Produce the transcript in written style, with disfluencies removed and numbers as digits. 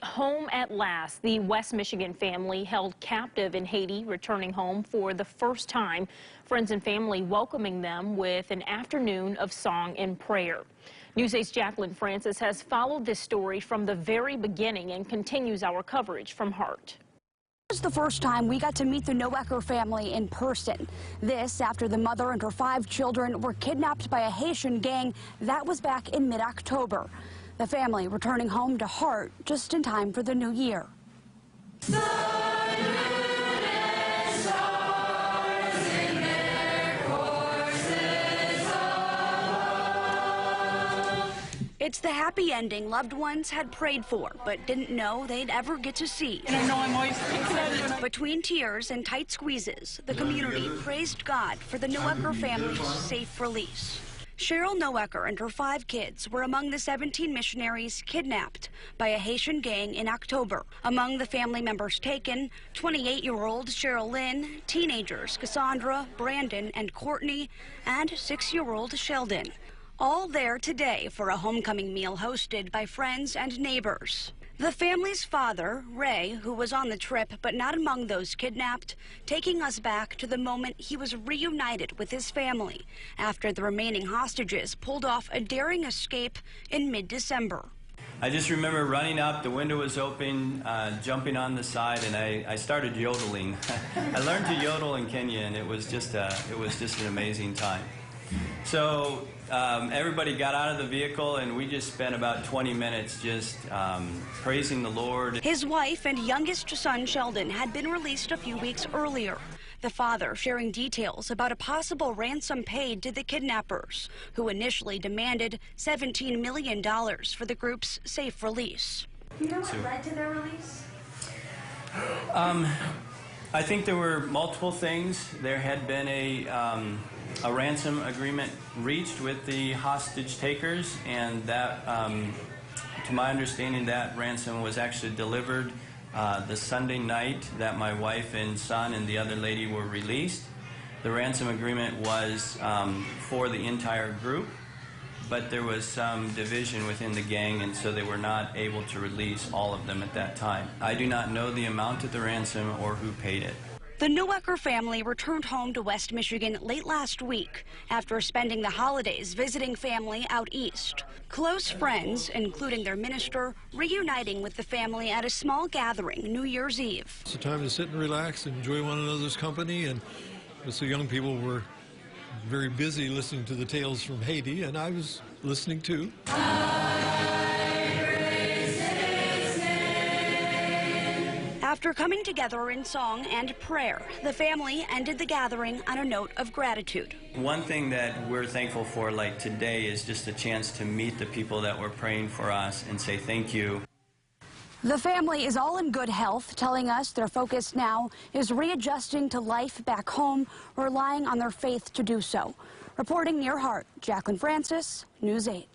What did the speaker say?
Home at last. The West Michigan family held captive in Haiti, returning home for the first time. Friends and family welcoming them with an afternoon of song and prayer. News 8's Jacqueline Francis has followed this story from the very beginning and continues our coverage from Hart. This was the first time we got to meet the Noecker family in person. This after the mother and her 5 children were kidnapped by a Haitian gang. That was back in mid-October. The family returning home to Hart just in time for the new year. It's the happy ending loved ones had prayed for, but didn't know they'd ever get to see. Between tears and tight squeezes, the community praised God for the Noecker family's safe release. Cheryl Noecker and her 5 kids were among the 17 missionaries kidnapped by a Haitian gang in October. Among the family members taken, 28-year-old Cheryl Lynn, teenagers Cassandra, Brandon, and Courtney, and 6-year-old Sheldon. All there today for a homecoming meal hosted by friends and neighbors. The family's father, Ray, who was on the trip but not among those kidnapped, taking us back to the moment he was reunited with his family after the remaining hostages pulled off a daring escape in mid-December. I just remember running up, the window was open, jumping on the side, and I started yodeling. I learned to yodel in Kenya, and it was just an amazing time. So everybody got out of the vehicle, and we just spent about 20 minutes just praising the Lord. His wife and youngest son, Sheldon, had been released a few weeks earlier. The father sharing details about a possible ransom paid to the kidnappers, who initially demanded $17 million for the group's safe release. Do you know what led to their release? I think there were multiple things. There had been a ransom agreement reached with the hostage takers, and that, to my understanding, that ransom was actually delivered the Sunday night that my wife and son and the other lady were released. The ransom agreement was for the entire group, but there was some division within the gang, and so they were not able to release all of them at that time. I do not know the amount of the ransom or who paid it. The Noecker family returned home to West Michigan late last week after spending the holidays visiting family out east. Close friends, including their minister, reuniting with the family at a small gathering New Year's Eve. It's a time to sit and relax and enjoy one another's company, and so young people were very busy listening to the tales from Haiti, and I was listening too. After coming together in song and prayer, the family ended the gathering on a note of gratitude. One thing that we're thankful for, like today, is just a chance to meet the people that were praying for us and say thank you. The family is all in good health, telling us their focus now is readjusting to life back home, relying on their faith to do so. Reporting near Hart, Jacqueline Francis, News 8.